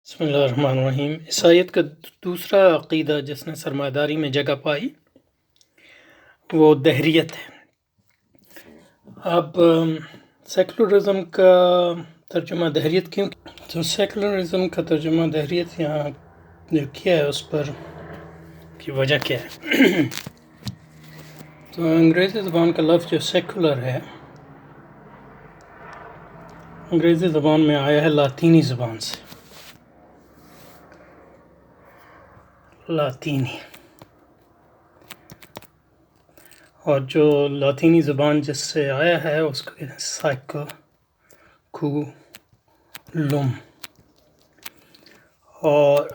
بسم اللہ الرحمن الرحیم۔ عیسائیت کا دوسرا عقیدہ جس نے سرمایہ داری میں جگہ پائی وہ دہریت ہے۔ اب سیکولرزم کا ترجمہ دہریت کیوں؟ تو سیکولرزم کا ترجمہ دہریت یہاں جو کیا ہے اس پر کی وجہ کیا ہے؟ تو انگریزی زبان کا لفظ جو سیکولر ہے انگریزی زبان میں آیا ہے لاطینی زبان سے، لاطینی، اور جو لاطینی زبان جس سے آیا ہے اس کو کہتے ہیں سائکولوم، اور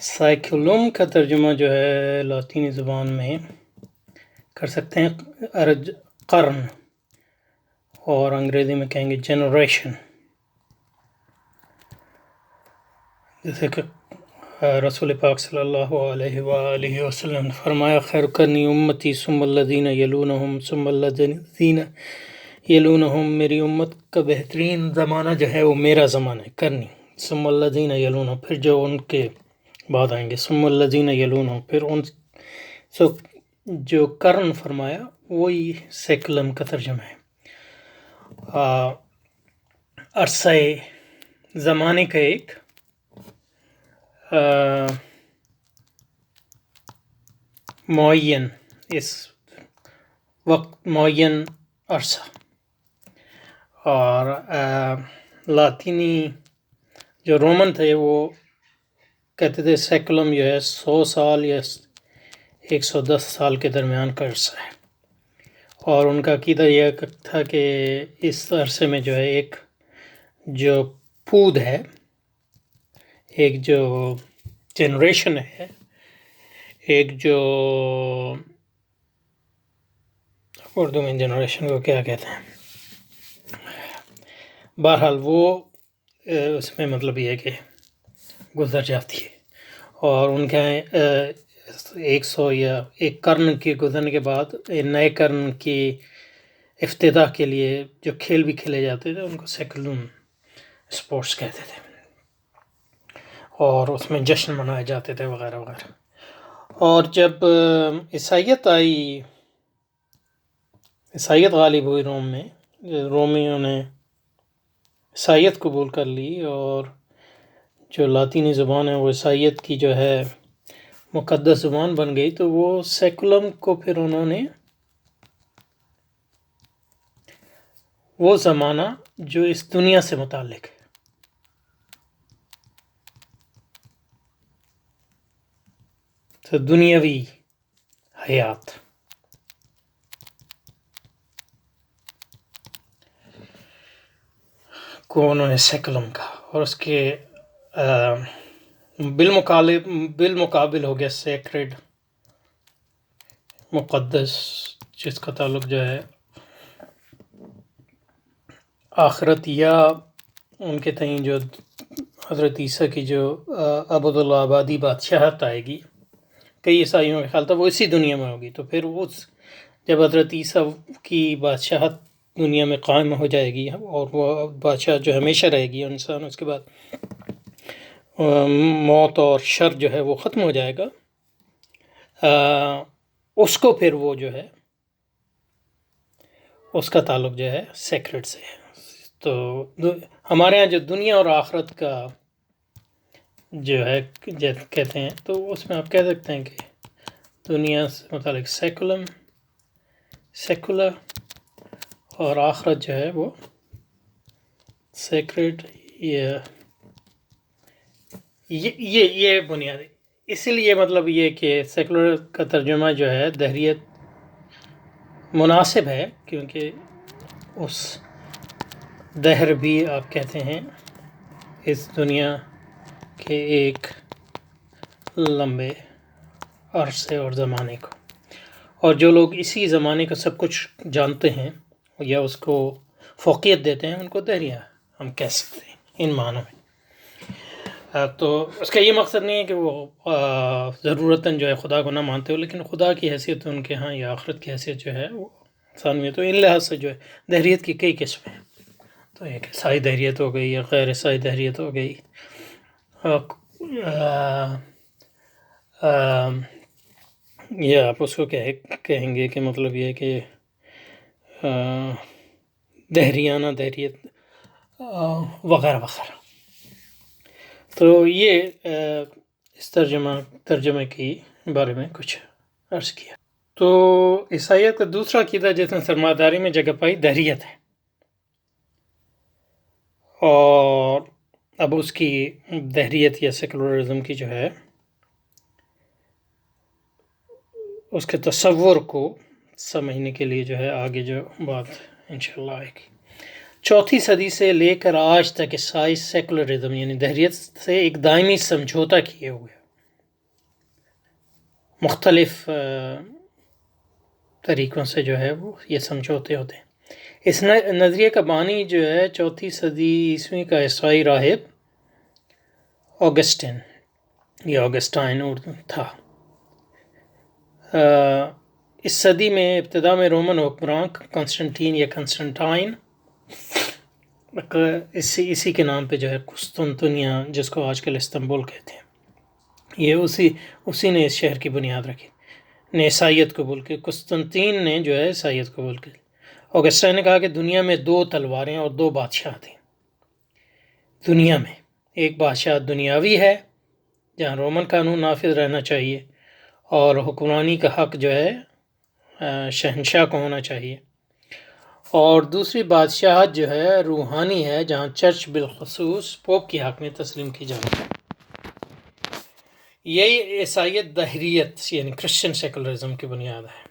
سائیکولوم کا ترجمہ جو ہے لاطینی زبان میں کر سکتے ہیں قرن، اور انگریزی میں کہیں گے جنریشن، جیسے کہ رسول پاک صلی اللہ علیہ وآلہ وسلم نے فرمایا خیر قرنی امتی ثم الذین یلونہم ثم الذین یلونہم، میری امت کا بہترین زمانہ جو ہے وہ میرا زمانہ ہے، کرنی، ثم الذین یلونہم، پھر جو ان کے بعد آئیں گے، ثم الذین یلونہم، پھر ان جو قرن فرمایا وہی سیکولم کا ترجمہ ہے، عرصہ زمانے کا ایک معین، اس وقت معین عرصہ، اور لاطینی جو رومن تھے وہ کہتے تھے سیکولم جو ہے 100 سال یا 110 سال کے درمیان کا عرصہ ہے، اور ان کا عقیدہ یہ تھا کہ اس عرصے میں جو ہے ایک جو پود ہے، ایک جو جنریشن ہے، ایک جو اردو میں جنریشن کو کیا کہتے ہیں، بہرحال وہ اس میں مطلب یہ ہے کہ گزر جاتی ہے، اور ان کے 100 یا ایک قرن کے گزرنے کے بعد نئے قرن کی افتتاح کے لیے جو کھیل بھی کھیلے جاتے تھے ان کو سیکولم اسپورٹس کہتے تھے، اور اس میں جشن منائے جاتے تھے وغیرہ وغیرہ۔ اور جب عیسائیت آئی، عیسائیت غالب ہوئی روم میں، رومیوں نے عیسائیت قبول کر لی، اور جو لاطینی زبان ہے وہ عیسائیت کی جو ہے مقدس زبان بن گئی، تو وہ سیکولم کو پھر انہوں نے وہ زمانہ جو اس دنیا سے متعلق ہے، تو دنیاوی حیات کو انہوں نے سیکولم کہا، اور اس کے بالمقابل ہو گیا سیکریڈ، مقدس، جس کا تعلق جو ہے آخرت، یا ان کے تئیں جو حضرت عیسیٰ کی جو ابد الآبادی بادشاہت آئے گی، کئی عیسائیوں کا خیال تھا وہ اسی دنیا میں ہوگی، تو پھر جب حضرت عیسیٰ کی بادشاہت دنیا میں قائم ہو جائے گی اور وہ بادشاہ جو ہمیشہ رہے گی انسان، اس کے بعد موت اور شر جو ہے وہ ختم ہو جائے گا، اس کو پھر وہ جو ہے اس کا تعلق جو ہے سیکرڈ سے ہے۔ تو ہمارے ہاں جو دنیا اور آخرت کا جو ہے کہتے ہیں، تو اس میں آپ کہہ سکتے ہیں کہ دنیا سے متعلق سیکولر، اور آخرت جو ہے وہ سیکرڈ، یہ بنیادی، اسی لیے مطلب یہ کہ سیکولر کا ترجمہ جو ہے دہریت مناسب ہے، کیونکہ اس دہر بھی آپ کہتے ہیں اس دنیا کے ایک لمبے عرصے اور زمانے کو، اور جو لوگ اسی زمانے کا سب کچھ جانتے ہیں یا اس کو فوقیت دیتے ہیں ان کو دہریہ ہم کہہ سکتے ہیں ان معنوں میں۔ تو اس کا یہ مقصد نہیں ہے کہ وہ ضرورتاً جو ہے خدا کو نہ مانتے ہو، لیکن خدا کی حیثیت ان کے ہاں یا آخرت کی حیثیت جو ہے وہ انسان میں، تو ان لحاظ سے جو ہے دہریت کی کئی قسمیں ہیں. تو ایک عیسائی دہریت ہو گئی یا غیر عیسائی دہریت ہو گئی. یہ آپ اس کو کہیں گے کہ مطلب یہ کہ دہریانہ دہریت وغیرہ وغیرہ. تو یہ اس ترجمے کی بارے میں کچھ عرض کیا. تو عیسائیت کا دوسرا عقیدہ جس نے سرمایہ داری میں جگہ پائی دہریت ہے، اور اب اس کی دہریت یا سیکولرزم کی جو ہے اس کے تصور کو سمجھنے کے لیے جو ہے آگے جو بات انشاءاللہ آئے گی. 4 صدی سے لے کر آج تک عیسائی سیکولرزم یعنی دہریت سے ایک دائمی سمجھوتا کیے ہوئے، مختلف طریقوں سے جو ہے وہ یہ سمجھوتے ہوتے ہیں. اس نظریے کا بانی جو ہے 4 صدی عیسوی کا عیسائی راہب آگسٹین یا آگسٹائن اردو تھا. اس صدی میں ابتدا میں رومن حکمران کنسٹنٹین یا کنسٹنٹائن اسی کے نام پہ جو ہے قسطنطنیہ، جس کو آج کل استنبول کہتے ہیں، یہ اسی نے اس شہر کی بنیاد رکھی، نے عیسائیت قبول کی. قسطنطین نے جو ہے عیسائیت قبول کی. آگسٹائن نے کہا کہ دنیا میں 2 تلواریں اور 2 بادشاہ تھے. دنیا میں ایک بادشاہ دنیاوی ہے جہاں رومن قانون نافذ رہنا چاہیے اور حکمرانی کا حق جو ہے شہنشاہ کو ہونا چاہیے، اور دوسری بادشاہت جو ہے روحانی ہے جہاں چرچ بالخصوص پوپ کی حق میں تسلیم کی جاتی ہے. یہی عیسائیت دہریت یعنی کرسچن سیکولرزم کی بنیاد ہے.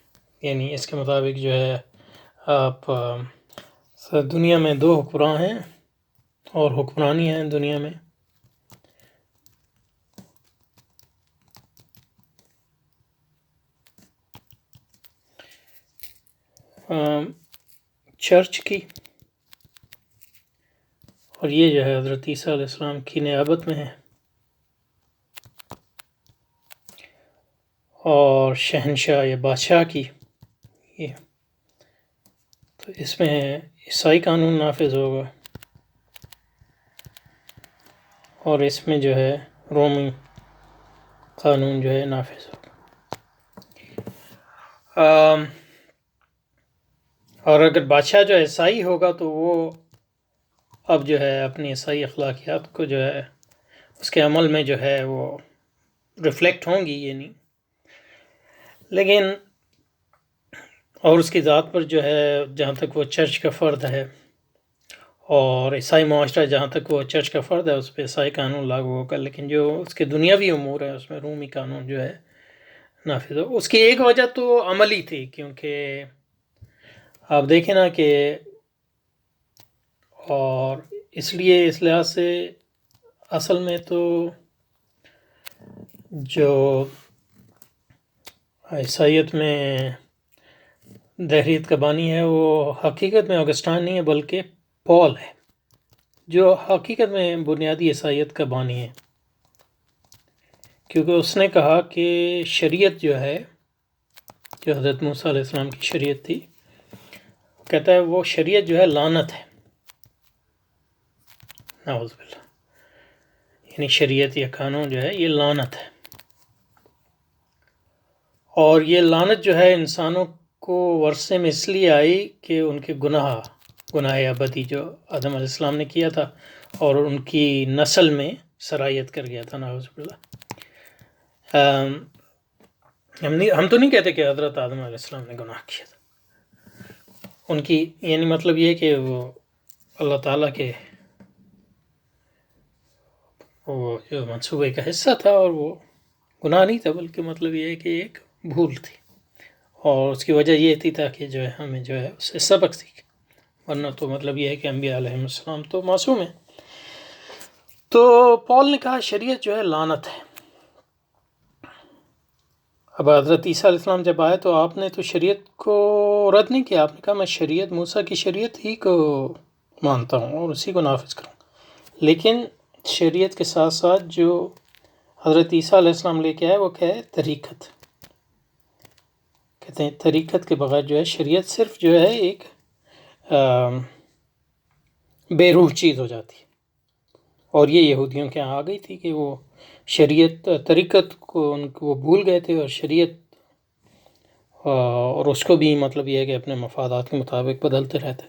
یعنی اس کے مطابق جو ہے آپ دنیا میں 2 حکمراں ہیں اور حکمرانی ہیں دنیا میں. چرچ کی، اور یہ جو ہے حضرت عیسیٰ علیہ السلام کی نیابت میں ہے، اور شہنشاہ یا بادشاہ کی یہ. تو اس میں عیسائی قانون نافذ ہوگا اور اس میں جو ہے رومی قانون جو ہے نافذ ہوگا. اور اگر بادشاہ جو عیسائی ہوگا تو وہ اب جو ہے اپنی عیسائی اخلاقیات کو جو ہے اس کے عمل میں جو ہے وہ ریفلیکٹ ہوں گی، یہ نہیں، لیکن اور اس کی ذات پر جو ہے جہاں تک وہ چرچ کا فرد ہے اور عیسائی معاشرہ جہاں تک وہ چرچ کا فرد ہے اس پہ عیسائی قانون لاگو ہوگا، لیکن جو اس کے دنیاوی امور ہے اس میں رومی قانون جو ہے نافذ ہو. اس کی ایک وجہ تو عملی تھی، کیونکہ آپ دیکھیں نا کہ اور اس لیے اس لحاظ سے اصل میں تو جو عیسائیت میں دہریت کا بانی ہے وہ حقیقت میں آگسٹائن نہیں ہے بلکہ پال ہے، جو حقیقت میں بنیادی عیسائیت کا بانی ہے. کیونکہ اس نے کہا کہ شریعت جو ہے، جو حضرت موسیٰ علیہ السلام کی شریعت تھی، کہتا ہے وہ شریعت جو ہے لعنت ہے، نعوذ باللہ. یعنی شریعت یا قانون جو ہے یہ لعنت ہے، اور یہ لعنت جو ہے انسانوں کو ورثے میں اس لیے آئی کہ ان کے گناہ ابدی جو آدم علیہ السلام نے کیا تھا اور ان کی نسل میں سرایت کر گیا تھا، نعوذ باللہ. ہم تو نہیں کہتے کہ حضرت آدم علیہ السلام نے گناہ کیا تھا، ان کی یعنی مطلب یہ کہ وہ اللہ تعالیٰ کے وہ جو منصوبے کا حصہ تھا، اور وہ گناہ نہیں تھا بلکہ مطلب یہ ہے کہ ایک بھول تھی، اور اس کی وجہ یہ تھی تاکہ جو ہے ہمیں جو ہے اس سے سبق سیکھیں، ورنہ تو مطلب یہ ہے کہ انبیاء علیہ السلام تو معصوم ہیں. تو پال نے کہا شریعت جو ہے لعنت ہے. اب حضرت عیسیٰ علیہ السلام جب آئے تو آپ نے تو شریعت کو رد نہیں کیا، آپ نے کہا میں شریعت موسیٰ کی شریعت ہی کو مانتا ہوں اور اسی کو نافذ کروں، لیکن شریعت کے ساتھ ساتھ جو حضرت عیسیٰ علیہ السلام لے کے آئے وہ کیا ہے؟ طریقت، کہتے ہیں طریقت کے بغیر جو ہے شریعت صرف جو ہے ایک بے روح چیز ہو جاتی ہے، اور یہ یہودیوں کے یہاں آ گئی تھی کہ وہ شریعت طریقت کو وہ بھول گئے تھے، اور شریعت اور اس کو بھی مطلب یہ ہے کہ اپنے مفادات کے مطابق بدلتے رہتے.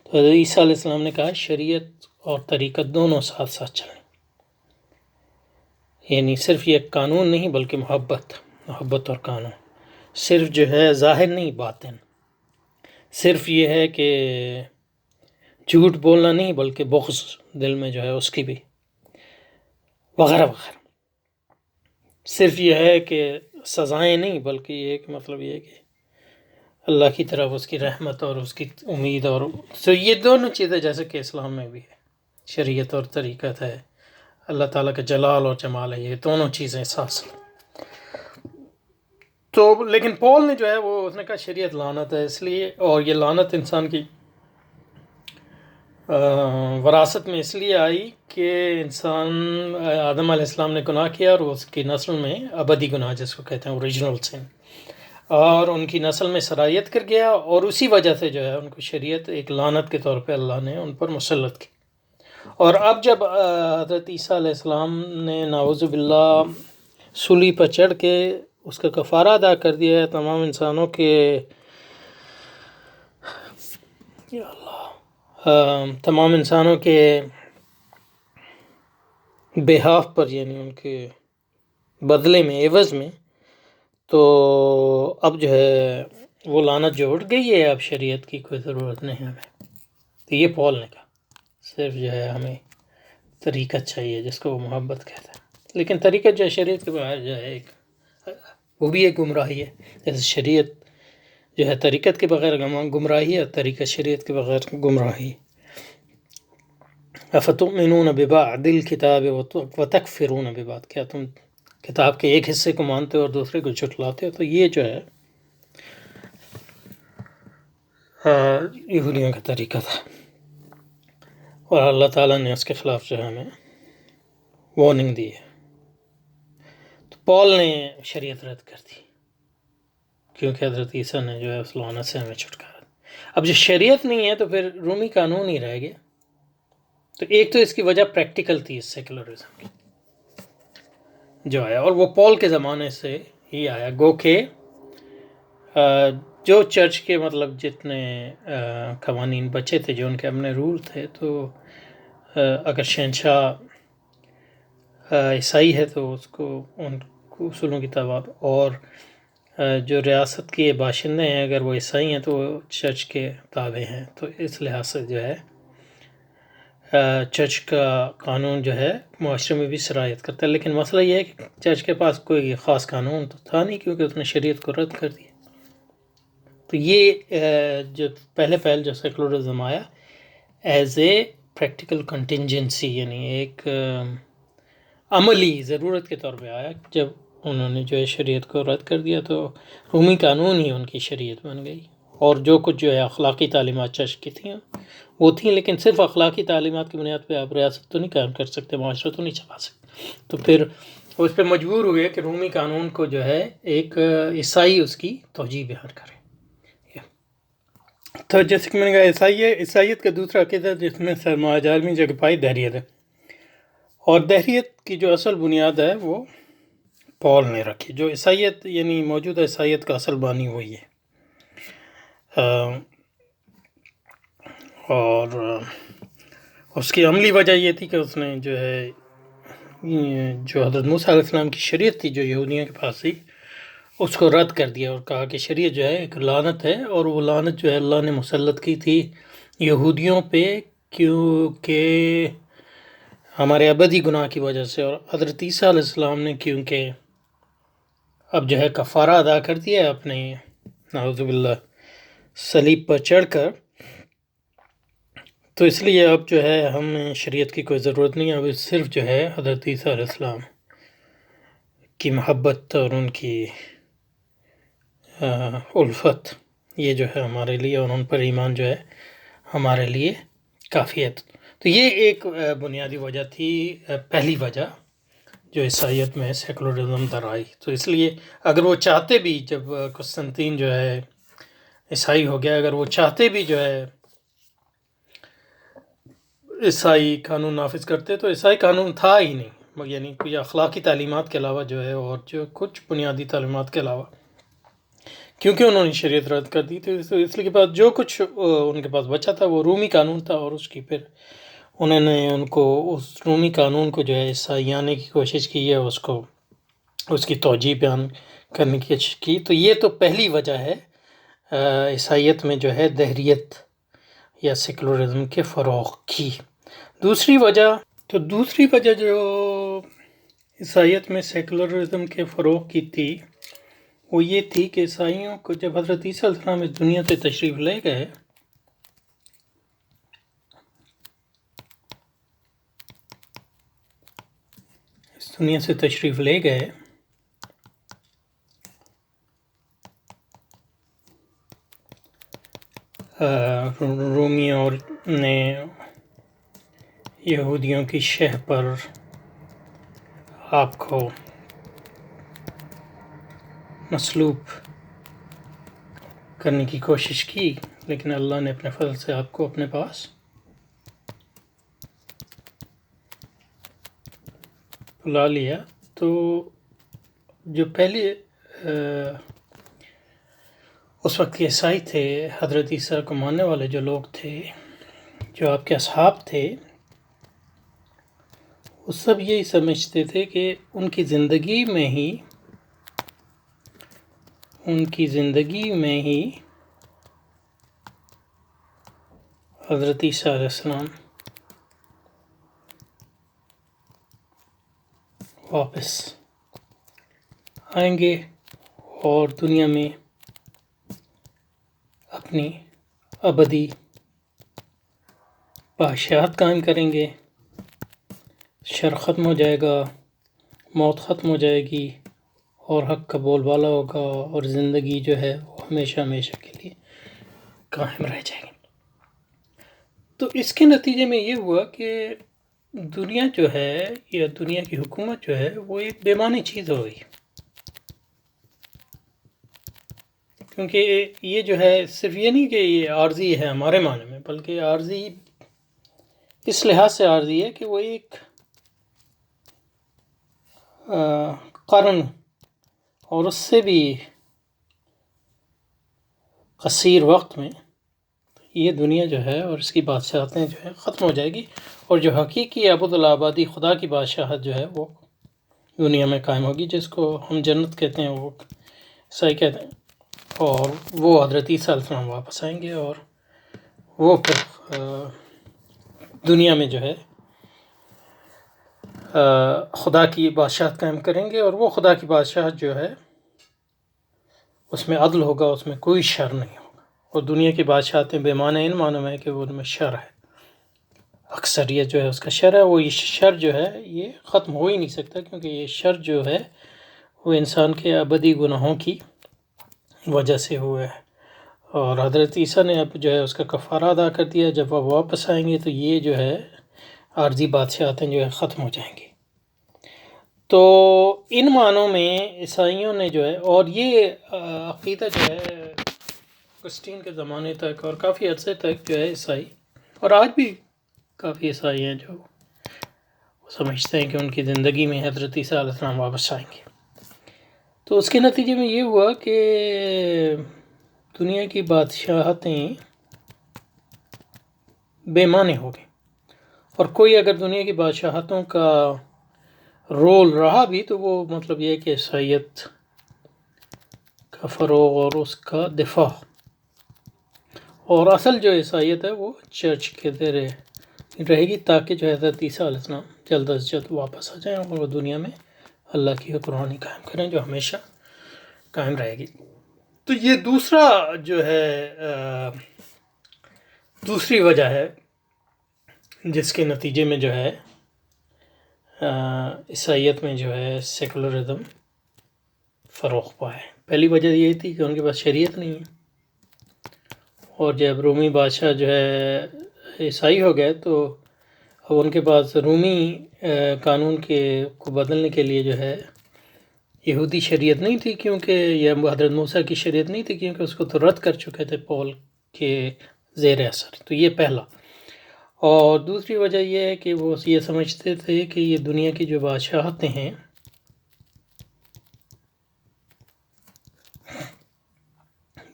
تو حضرت عیسیٰ علیہ السلام نے کہا شریعت اور طریقت دونوں ساتھ ساتھ چلیں، یعنی صرف یہ قانون نہیں بلکہ محبت اور قانون، صرف جو ہے ظاہر نہیں باطن، صرف یہ ہے کہ جھوٹ بولنا نہیں بلکہ بغض دل میں جو ہے اس کی بھی، وغیرہ وغیرہ. صرف یہ ہے کہ سزائیں نہیں بلکہ یہ کہ مطلب یہ ہے کہ اللہ کی طرف اس کی رحمت اور اس کی امید، اور یہ دونوں چیزیں جیسے کہ اسلام میں بھی ہے، شریعت اور طریقت ہے، اللہ تعالیٰ کا جلال اور جمال ہے، یہ دونوں چیزیں ساتھ ساتھ. تو لیکن پول نے جو ہے وہ اس نے کہا شریعت لعنت ہے، اس لیے، اور یہ لعنت انسان کی وراثت میں اس لیے آئی کہ انسان آدم علیہ السلام نے گناہ کیا، اور اس کی نسل میں ابدی گناہ جس کو کہتے ہیں اوریجنل سن، اور ان کی نسل میں سرایت کر گیا، اور اسی وجہ سے جو ہے ان کو شریعت ایک لعنت کے طور پہ اللہ نے ان پر مسلط کی. اور اب جب حضرت عیسیٰ علیہ السلام نے نعوذ باللہ سولی پر چڑھ کے اس کا کفارہ ادا کر دیا ہے تمام انسانوں کے، یا اللہ، تمام انسانوں کے بہاف پر، یعنی ان کے بدلے میں، عوض میں، تو اب جو ہے وہ لعنت جو اٹھ گئی ہے، اب شریعت کی کوئی ضرورت نہیں ہمیں. تو یہ پول نے کہا صرف جو ہے ہمیں طریقت چاہیے جس کو وہ محبت کہتا ہے. لیکن طریقت جو ہے شریعت کے بغیر جو ہے ایک وہ بھی ایک گمراہی ہے، جیسے شریعت جو ہے طریقت کے بغیر گمراہی ہے، اور طریقت شریعت کے بغیر گمراہی. افتؤمنون ببعض الکتاب وتکفرون ببعض، کیا تم کتاب کے ایک حصے کو مانتے ہو اور دوسرے کو جھٹلاتے ہو؟ تو یہ جو ہے یہودیوں کا طریقہ تھا، اور اللہ تعالیٰ نے اس کے خلاف جو ہے ہمیں وارننگ دی ہے. تو پول نے شریعت رد کر دی کیونکہ حضرت عیسیٰ نے جو ہے اس لعنت سے ہمیں چھٹکارا. اب جو شریعت نہیں ہے تو پھر رومی قانون ہی رہ گیا. تو ایک تو اس کی وجہ پریکٹیکل تھی، سیکولرزم کی جو آیا، اور وہ پول کے زمانے سے ہی آیا. گو کہ جو چرچ کے مطلب جتنے قوانین بچے تھے، جو ان کے اپنے رول تھے، تو اگر شہنشاہ عیسائی ہے تو اس کو ان اصولوں کی تابع، اور جو ریاست کے باشندے ہیں اگر وہ عیسائی ہیں تو وہ چرچ کے تابع ہیں. تو اس لحاظ سے جو ہے چرچ کا قانون جو ہے معاشرے میں بھی سرایت کرتا ہے. لیکن مسئلہ یہ ہے کہ چرچ کے پاس کوئی خاص قانون تو تھا نہیں کیونکہ اس نے شریعت کو رد کر دیا. تو یہ جو پہل جو سیکولرزم آیا ایز اے پریکٹیکل کنٹینجنسی، یعنی ایک عملی ضرورت کے طور پہ آیا. جب انہوں نے جو ہے شریعت کو رد کر دیا تو رومی قانون ہی ان کی شریعت بن گئی، اور جو کچھ جو ہے اخلاقی تعلیمات چرچ کی تھیں وہ تھیں، لیکن صرف اخلاقی تعلیمات کی بنیاد پہ آپ ریاست تو نہیں قائم کر سکتے، معاشرہ تو نہیں چلا سکتے. تو پھر اس پہ مجبور ہوئے کہ رومی قانون کو جو ہے ایک عیسائی اس کی توجیہ بیان کرے. تو جیسے کہ میں نے کہا عیسائیت کا دوسرا عقیدہ جس میں سرمایہ عالمی جگہ پائی دہریت ہے، اور دہریت کی جو اصل بنیاد ہے وہ پول نے رکھی. جو عیسائیت یعنی موجودہ عیسائیت کا اصل بانی وہی ہے، اور اس کی عملی وجہ یہ تھی کہ اس نے جو ہے جو حضرت موسیٰ علیہ السلام کی شریعت تھی جو یہودیوں کے پاس تھی اس کو رد کر دیا، اور کہا کہ شریعت جو ہے ایک لعنت ہے، اور وہ لعنت جو ہے اللہ نے مسلط کی تھی یہودیوں پہ کیونکہ ہمارے ابدی گناہ کی وجہ سے. اور حضرت عیسیٰ علیہ السلام نے کیونکہ اب جو ہے کفارہ ادا کر دیا اپنے نعوذ باللہ صلیب پر چڑھ کر، تو اس لیے اب جو ہے ہمیں شریعت کی کوئی ضرورت نہیں. اب صرف جو ہے حضرت عیسیٰ علیہ السلام کی محبت اور ان کی الفت یہ جو ہے ہمارے لیے، اور ان پر ایمان جو ہے ہمارے لیے کافی ہے. تو یہ ایک بنیادی وجہ تھی، پہلی وجہ جو عیسائیت میں سیکولرزم در آئی. تو اس لیے اگر وہ چاہتے بھی، جب قسطنطین جو ہے عیسائی ہو گیا، اگر وہ چاہتے بھی جو ہے عیسائی قانون نافذ کرتے، تو عیسائی قانون تھا ہی نہیں، یعنی کوئی اخلاقی تعلیمات کے علاوہ جو ہے، اور جو کچھ بنیادی تعلیمات کے علاوہ، کیونکہ انہوں نے شریعت رد کر دی تھی. تو اس لیے کے بعد جو کچھ ان کے پاس بچا تھا وہ رومی قانون تھا، اور اس کی پھر انہوں نے ان کو اس رومی قانون کو جو ہے عیسائیانے کی کوشش کی ہے، اس کی توجیہ بیان کرنے کی کوشش کی. تو یہ تو پہلی وجہ ہے عیسائیت میں جو ہے دہریت یا سیکولرزم کے فروغ کی. دوسری وجہ جو عیسائیت میں سیکولرزم کے فروغ کی تھی، وہ یہ تھی کہ عیسائیوں کو جب حضرت عیسیٰ علیہ السلام اس دنیا سے تشریف لے گئے، رومیوں نے یہودیوں کی شہ پر آپ کو مصلوب کرنے کی کوشش کی، لیکن اللہ نے اپنے فضل سے آپ کو اپنے پاس بلا لیا. تو جو پہلے اس وقت کے عیسائی تھے، حضرت عیسیٰ کو ماننے والے جو لوگ تھے، جو آپ کے اصحاب تھے، وہ سب یہی سمجھتے تھے کہ ان کی زندگی میں ہی حضرت عیسیٰ علیہ السلام واپس آئیں گے اور دنیا میں اپنی ابدی بادشاہت قائم کریں گے. شر ختم ہو جائے گا، موت ختم ہو جائے گی، اور حق کا بول بالا ہوگا، اور زندگی جو ہے وہ ہمیشہ ہمیشہ کے لیے قائم رہ جائے گی. تو اس کے نتیجے میں یہ ہوا کہ دنیا جو ہے، یا دنیا کی حکومت جو ہے، وہ ایک بے معنی چیز ہو گئی. کیونکہ یہ جو ہے صرف یہ نہیں کہ یہ عارضی ہے ہمارے معنی میں، بلکہ عارضی اس لحاظ سے عارضی ہے کہ وہ ایک قرن اور اس سے بھی قصیر وقت میں یہ دنیا جو ہے اور اس کی بادشاہتیں جو ہے ختم ہو جائے گی، اور جو حقیقی ابدالآبادی خدا کی بادشاہت جو ہے وہ دنیا میں قائم ہوگی، جس کو ہم جنت کہتے ہیں، وہ عیسائی کہتے ہیں. اور وہ حضرت عیسیٰ علیہ السلام واپس آئیں گے، اور وہ پھر دنیا میں جو ہے خدا کی بادشاہت قائم کریں گے. اور وہ خدا کی بادشاہت جو ہے اس میں عدل ہوگا، اس میں کوئی شر نہیں ہوگا. اور دنیا کی بادشاہتیں بے معنی ان معنوں میں کہ وہ ان میں شر ہے، اکثریت جو ہے اس کا شر ہے. وہ یہ شر جو ہے یہ ختم ہو ہی نہیں سکتا، کیونکہ یہ شر جو ہے وہ انسان کے ابدی گناہوں کی وجہ سے ہوا ہے. اور حضرت عیسیٰ نے اب جو ہے اس کا کفارہ ادا کر دیا. جب وہ واپس آئیں گے تو یہ جو ہے عارضی بادشاہتیں جو ہے ختم ہو جائیں گی. تو ان معنوں میں عیسائیوں نے جو ہے، اور یہ عقیدہ جو ہے قسطین کے زمانے تک اور کافی عرصے تک جو ہے عیسائی، اور آج بھی کافی عیسائی ہیں جو سمجھتے ہیں کہ ان کی زندگی میں حضرت عیسیٰ علیہ السلام واپس آئیں گے. تو اس کے نتیجے میں یہ ہوا کہ دنیا کی بادشاہتیں بے معنی ہو گئی، اور کوئی اگر دنیا کی بادشاہتوں کا رول رہا بھی تو وہ مطلب یہ ہے کہ عیسائیت کا فروغ اور اس کا دفاع، اور اصل جو عیسائیت ہے وہ چرچ کے زیر رہے گی، تاکہ جو حضرت عیسیٰ علیہ السلام جلد از جلد واپس آ جائیں اور وہ دنیا میں اللہ کی حکمرانی قائم کریں جو ہمیشہ قائم رہے گی. تو یہ دوسرا جو ہے دوسری وجہ ہے جس کے نتیجے میں جو ہے عیسائیت میں جو ہے سیکولرزم فروغ پائے. پہلی وجہ یہ تھی کہ ان کے پاس شریعت نہیں ہے، اور جب رومی بادشاہ جو ہے عیسائی ہو گئے تو اب ان کے پاس رومی قانون کو بدلنے کے لیے جو ہے یہودی شریعت نہیں تھی، کیونکہ یہ حضرت موسیٰ کی شریعت نہیں تھی، کیونکہ اس کو تو رد کر چکے تھے پول کے زیر اثر. تو یہ پہلا. اور دوسری وجہ یہ ہے کہ وہ یہ سمجھتے تھے کہ یہ دنیا کی جو بادشاہتیں ہیں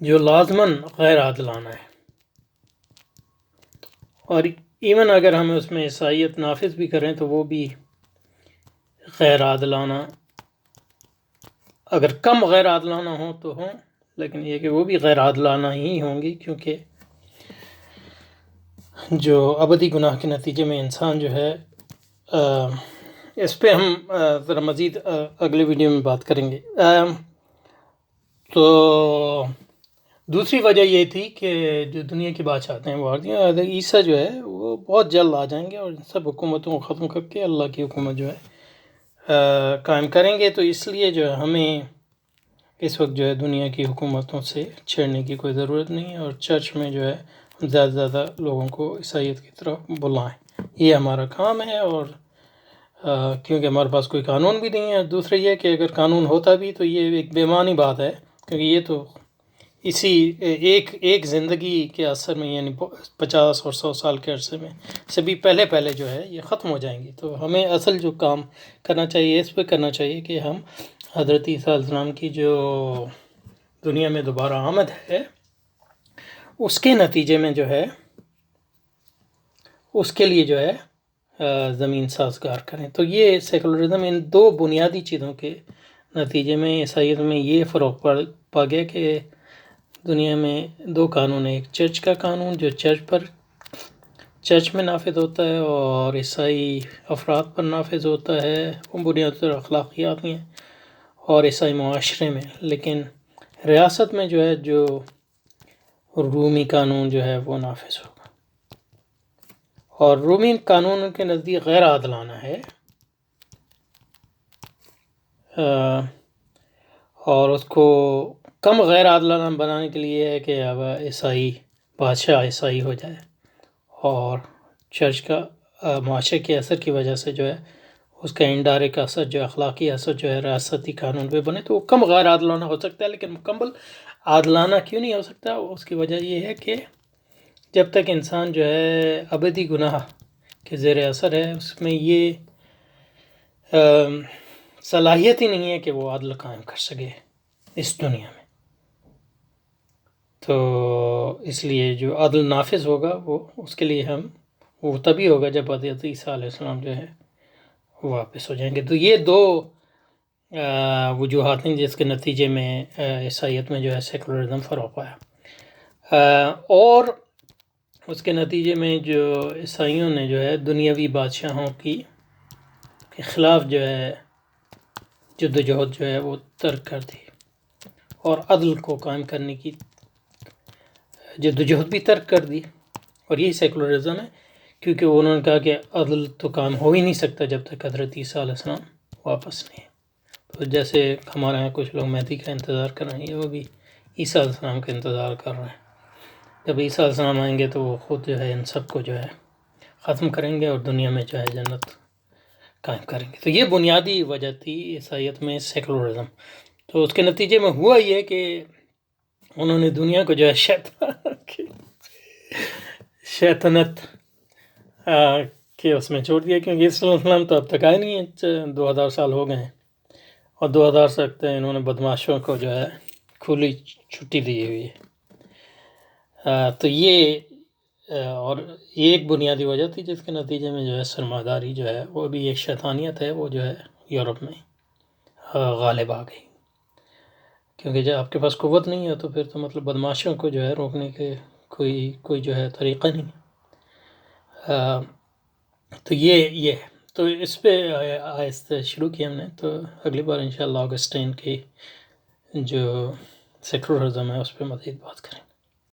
جو لازماً غیر عادلانہ ہے، اور ایون اگر ہم اس میں عیسائیت نافذ بھی کریں تو وہ بھی غیر عادلانہ، اگر کم غیر عادلانہ ہوں تو ہوں، لیکن یہ کہ وہ بھی غیر عادلانہ ہی ہوں گی، کیونکہ جو ابدی گناہ کے نتیجے میں انسان جو ہے اس پہ ہم ذرا مزید اگلے ویڈیو میں بات کریں گے. تو دوسری وجہ یہ تھی کہ جو دنیا کی بادشاہتیں ہیں، عیسیٰ جو ہے وہ بہت جلد آ جائیں گے اور سب حکومتوں کو ختم کر کے اللہ کی حکومت جو ہے قائم کریں گے. تو اس لیے جو ہے ہمیں اس وقت جو ہے دنیا کی حکومتوں سے چھیڑنے کی کوئی ضرورت نہیں ہے، اور چرچ میں جو ہے زیادہ سے زیادہ لوگوں کو عیسائیت کی طرف بلائیں. یہ ہمارا کام ہے، اور کیونکہ ہمارے پاس کوئی قانون بھی نہیں ہے. دوسرا یہ کہ اگر قانون ہوتا بھی تو یہ ایک بے معنی بات ہے، کیونکہ یہ تو اسی ایک زندگی کے اثر میں، یعنی 50 اور 100 سال کے عرصے میں سے بھی پہلے جو ہے یہ ختم ہو جائیں گی. تو ہمیں اصل جو کام کرنا چاہیے اس پہ کرنا چاہیے کہ ہم حضرت عیسیٰ علیہ السلام کی جو دنیا میں دوبارہ آمد ہے اس کے نتیجے میں جو ہے اس کے لیے جو ہے زمین سازگار کریں. تو یہ سیکولرزم ان دو بنیادی چیزوں کے نتیجے میں عیسائیت میں یہ فروغ پا گیا کہ دنیا میں دو قانون ہیں، ایک چرچ کا قانون جو چرچ میں نافذ ہوتا ہے، اور عیسائی افراد پر نافذ ہوتا ہے. وہ بنیادی طور اخلاقیات ہیں اور عیسائی معاشرے میں. لیکن ریاست میں جو ہے جو رومی قانون جو ہے وہ نافذ ہوگا، اور رومی قانون کے نزدیک غیر عادلانہ ہے، اور اس کو کم غیر عادلانہ بنانے کے لیے ہے کہ اب بادشاہ عیسائی ہو جائے، اور چرچ کا معاشرے کے اثر کی وجہ سے جو ہے اس کا انڈائریکٹ اثر جو اخلاقی اثر جو ہے ریاستی قانون پہ بنے، تو وہ کم غیر عادلانہ ہو سکتا ہے. لیکن مکمل عادلانہ کیوں نہیں ہو سکتا؟ اس کی وجہ یہ ہے کہ جب تک انسان جو ہے ابدی گناہ کے زیر اثر ہے، اس میں یہ صلاحیت ہی نہیں ہے کہ وہ عدل قائم کر سکے اس دنیا میں. تو اس لیے جو عدل نافذ ہوگا وہ اس کے لیے وہ تبھی ہوگا جب حضرت عیسیٰ علیہ السلام جو ہے واپس ہو جائیں گے. تو یہ دو وجوہات ہیں جس کے نتیجے میں عیسائیت میں جو ہے سیکولرزم فروغ پایا، اور اس کے نتیجے میں جو عیسائیوں نے جو ہے دنیاوی بادشاہوں کے خلاف جو ہے جدوجہد جو ہے وہ ترک کر دی، اور عدل کو قائم کرنے کی جدوجہد بھی ترک کر دی. اور یہی سیکولرزم ہے، کیونکہ انہوں نے کہا کہ عدل تو قائم ہو ہی نہیں سکتا جب تک حضرت عیسیٰ علیہ السلام واپس نہیں. تو جیسے ہمارے یہاں کچھ لوگ مہدی کا انتظار کر رہے ہیں، وہ بھی عیسیٰ علیہ السلام کا انتظار کر رہے ہیں. جب عیسیٰ علیہ السلام آئیں گے تو وہ خود جو ہے ان سب کو جو ہے ختم کریں گے اور دنیا میں جو ہے جنت قائم کریں گے. تو یہ بنیادی وجہ تھی عیسائیت میں سیکولرزم. تو اس کے نتیجے میں ہوا یہ کہ انہوں نے دنیا کو جو ہے شیطنت کہ اس میں چھوڑ دیا، کیونکہ عیسیٰ علیہ السلام تو اب تک آئے نہیں ہیں، 2000 سال ہو گئے ہیں، اور 2000 سے انہوں نے بدماشوں کو جو ہے کھلی چھٹی دی ہوئی ہے. تو یہ اور یہ ایک بنیادی وجہ تھی جس کے نتیجے میں جو ہے سرمایہ داری جو ہے وہ بھی ایک شیطانیت ہے، وہ جو ہے یورپ میں غالب آ گئی. کیونکہ جب آپ کے پاس قوت نہیں ہے تو پھر تو مطلب بدماشوں کو جو ہے روکنے کے کوئی جو ہے طریقہ نہیں. تو یہ تو اس پہ آہستہ شروع کیا ہم نے. تو اگلی بار انشاءاللہ آگسٹین کی جو سیکولرزم ہے اس پہ مزید بات کریں.